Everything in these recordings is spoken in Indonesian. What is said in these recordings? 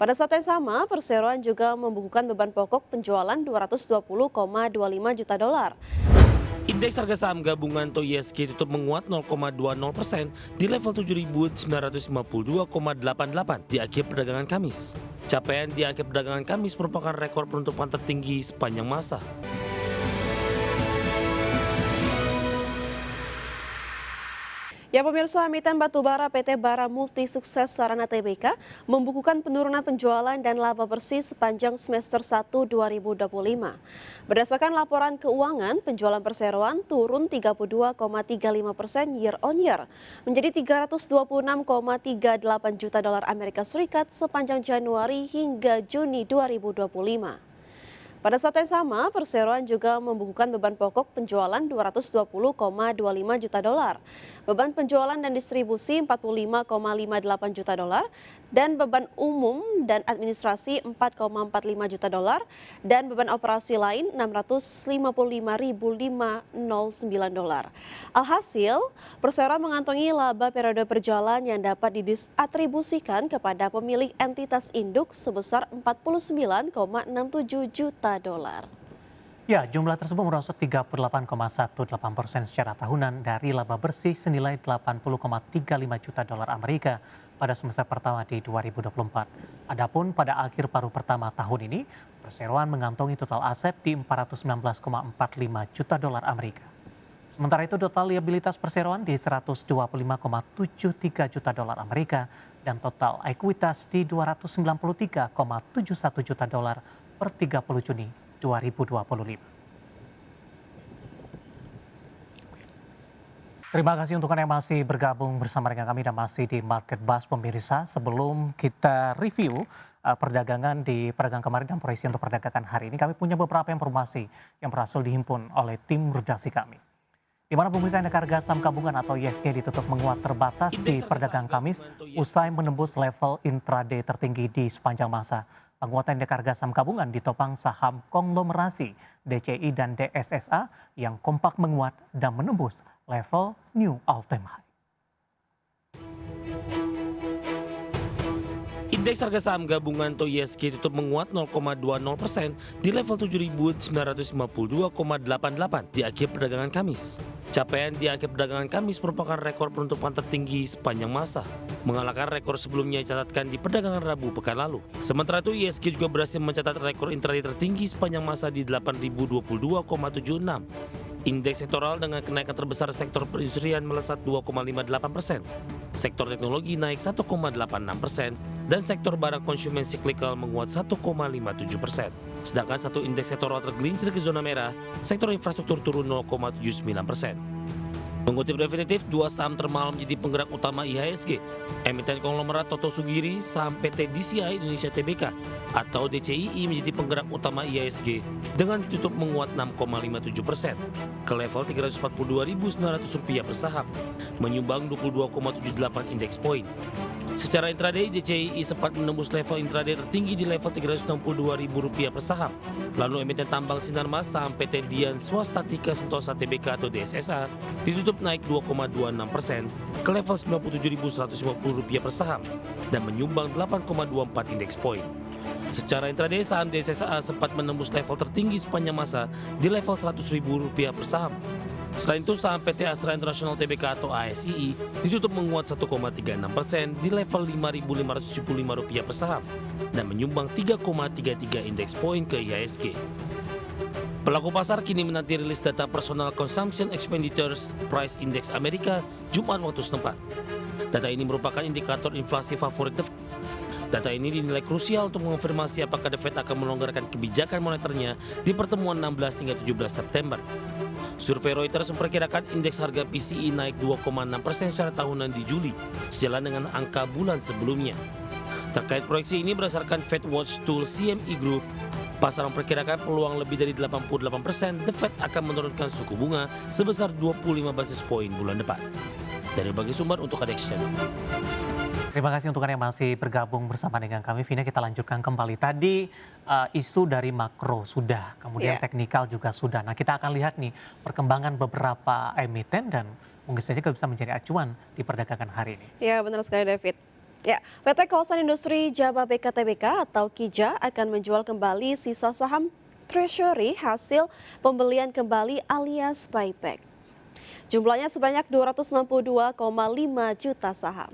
Pada saat yang sama, perseroan juga membukukan beban pokok penjualan 220,25 juta dolar. Indeks harga saham gabungan atau ISG tutup menguat 0,20% di level 7.952,88 di akhir perdagangan Kamis. Capaian di akhir perdagangan Kamis merupakan rekor penutupan tertinggi sepanjang masa. Ya pemirsa, emiten batubara PT Bara Multi Sukses Sarana Tbk membukukan penurunan penjualan dan laba bersih sepanjang semester 1 2025. Berdasarkan laporan keuangan, penjualan perseroan turun 32,35% year on year menjadi 326,38 juta dolar Amerika Serikat sepanjang Januari hingga Juni 2025. Pada saat yang sama, perseroan juga membukukan beban pokok penjualan 220,25 juta dolar, beban penjualan dan distribusi 45,58 juta dolar, dan beban umum dan administrasi 4,45 juta dolar, dan beban operasi lain 655.509 dolar. Alhasil, perseroan mengantongi laba periode perjalanan yang dapat didistribusikan kepada pemilik entitas induk sebesar 49,67 juta dolar. Ya, jumlah tersebut merosot 38,18% secara tahunan dari laba bersih senilai 80,35 juta dolar Amerika pada semester pertama di 2024. Adapun pada akhir paruh pertama tahun ini, perseroan mengantongi total aset di 419,45 juta dolar Amerika. Sementara itu total liabilitas perseroan di 125,73 juta dolar Amerika dan total ekuitas di 293,71 juta dolar per 30 Juni 2025. Terima kasih untuk Anda yang masih bergabung bersama dengan kami dan masih di Market Buzz pemirsa. Sebelum kita review perdagangan di perdagangan kemarin dan proyeksi untuk perdagangan hari ini, kami punya beberapa informasi yang berhasil dihimpun oleh tim redaksi kami. Di mana pemirsa indeks harga saham gabungan atau ISG ditutup menguat terbatas di perdagangan Kamis usai menembus level intraday tertinggi di sepanjang masa. Penguatan indeks harga saham gabungan ditopang saham konglomerasi DCI dan DSSA yang kompak menguat dan menembus level new all-time high. Indeks harga saham gabungan atau ISG tutup menguat 0,20% di level 7.952,88 di akhir perdagangan Kamis. Capaian di akhir perdagangan Kamis merupakan rekor penutupan tertinggi sepanjang masa, mengalahkan rekor sebelumnya dicatatkan di perdagangan Rabu pekan lalu. Sementara itu ISG juga berhasil mencatat rekor intraday tertinggi sepanjang masa di 8.022,76. Indeks sektoral dengan kenaikan terbesar sektor perindustrian melesat 2,58%, sektor teknologi naik 1,86%, dan sektor barang konsumen siklikal menguat 1,57%. Sedangkan satu indeks sektoral tergelincir ke zona merah, sektor infrastruktur turun 0,79%. Mengutip Definitif, dua saham termahal menjadi penggerak utama IHSG. Emiten konglomerat Toto Sugiri, saham PT DCI Indonesia Tbk atau DCII menjadi penggerak utama IHSG dengan ditutup menguat 6,57% ke level Rp342.900 per saham, menyumbang 22,78 indeks poin. Secara intraday, DCII sempat menembus level intraday tertinggi di level Rp362.000 per saham. Lalu emiten tambang Sinarmas saham PT Dian Swastatika Sentosa Tbk atau DSSA ditutup naik 2,26% ke level Rp97.150 per saham dan menyumbang 8,24 indeks poin. Secara intraday, saham DSSA sempat menembus level tertinggi sepanjang masa di level Rp100.000 per saham. Selain itu, saham PT Astra International Tbk atau ASII ditutup menguat 1,36% di level Rp5.575 per saham dan menyumbang 3,33 indeks poin ke IHSG. Pelaku pasar kini menanti rilis data Personal Consumption Expenditures Price Index Amerika Jumat waktu setempat. Data ini merupakan indikator inflasi favorit The Fed. Data ini dinilai krusial untuk mengonfirmasi apakah The Fed akan melonggarkan kebijakan moneternya di pertemuan 16 hingga 17 September. Survei Reuters memperkirakan indeks harga PCE naik 2,6% secara tahunan di Juli, sejalan dengan angka bulan sebelumnya. Terkait proyeksi ini berdasarkan Fed Watch Tool CME Group, pasar memperkirakan peluang lebih dari 88% The Fed akan menurunkan suku bunga sebesar 25 basis poin bulan depan. Dari berbagai sumber untuk ADX Channel. Terima kasih untuk Anda yang masih bergabung bersama dengan kami. Vina, kita lanjutkan kembali. Tadi isu dari makro sudah, kemudian teknikal juga sudah. Nah, kita akan lihat nih perkembangan beberapa emiten dan mungkin saja bisa menjadi acuan di perdagangan hari ini. Ya, benar sekali David. Ya, PT Kawasan Industri Jababeka Tbk atau KIJA akan menjual kembali sisa saham treasury hasil pembelian kembali alias buyback. Jumlahnya sebanyak 262,5 juta saham.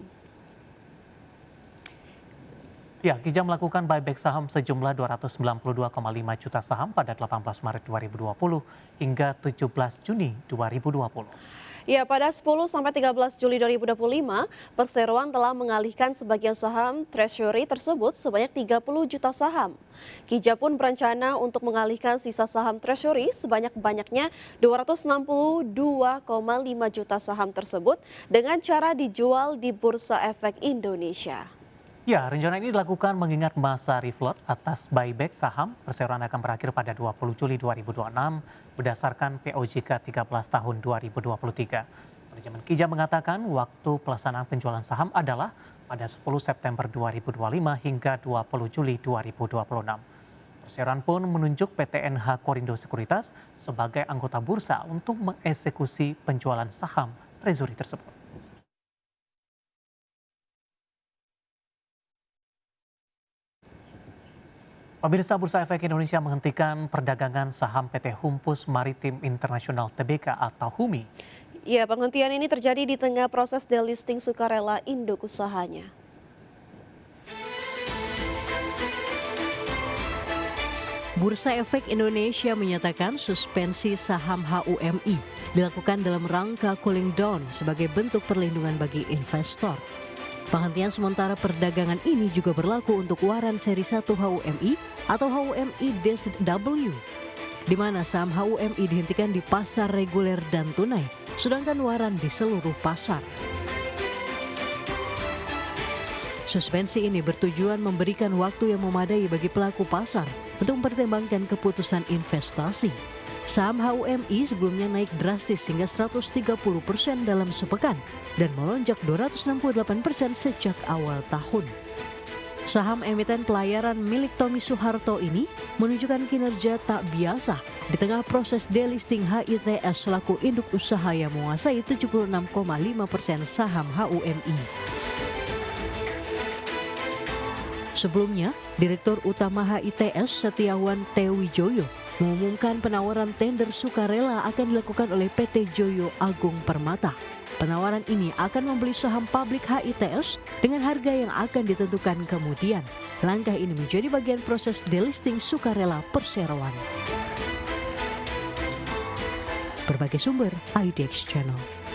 Ya, KIJA melakukan buyback saham sejumlah 292,5 juta saham pada 18 Maret 2020 hingga 17 Juni 2020. Ya, pada 10 sampai 13 Juli 2025, perseroan telah mengalihkan sebagian saham treasury tersebut sebanyak 30 juta saham. KIJA pun berencana untuk mengalihkan sisa saham treasury sebanyak-banyaknya 262,5 juta saham tersebut dengan cara dijual di Bursa Efek Indonesia. Ya, rencana ini dilakukan mengingat masa refloat atas buyback saham perseroan akan berakhir pada 20 Juli 2026 berdasarkan POJK 13 tahun 2023. Manajemen KIJA mengatakan waktu pelaksanaan penjualan saham adalah pada 10 September 2025 hingga 20 Juli 2026. Perseroan pun menunjuk PT NH Korindo Sekuritas sebagai anggota bursa untuk mengeksekusi penjualan saham treasury tersebut. Pemirsa, Bursa Efek Indonesia menghentikan perdagangan saham PT Humpus Maritim Internasional Tbk atau HUMI. Ya, penghentian ini terjadi di tengah proses delisting sukarela induk usahanya. Bursa Efek Indonesia menyatakan suspensi saham HUMI dilakukan dalam rangka cooling down sebagai bentuk perlindungan bagi investor. Penghentian sementara perdagangan ini juga berlaku untuk waran seri 1 HUMI atau HUMI-W, di mana saham HUMI dihentikan di pasar reguler dan tunai, sedangkan waran di seluruh pasar. Suspensi ini bertujuan memberikan waktu yang memadai bagi pelaku pasar untuk mempertimbangkan keputusan investasi. Saham HUMI sebelumnya naik drastis hingga 130% dalam sepekan dan melonjak 268% sejak awal tahun. Saham emiten pelayaran milik Tommy Soeharto ini menunjukkan kinerja tak biasa di tengah proses delisting HITS selaku induk usaha yang menguasai 76,5% saham HUMI. Sebelumnya, Direktur Utama HITS Setiawan T. Wijoyo mengumumkan penawaran tender sukarela akan dilakukan oleh PT Joyo Agung Permata. Penawaran ini akan membeli saham publik HITS dengan harga yang akan ditentukan kemudian. Langkah ini menjadi bagian proses delisting sukarela perseroan. Berbagai sumber, IDX Channel.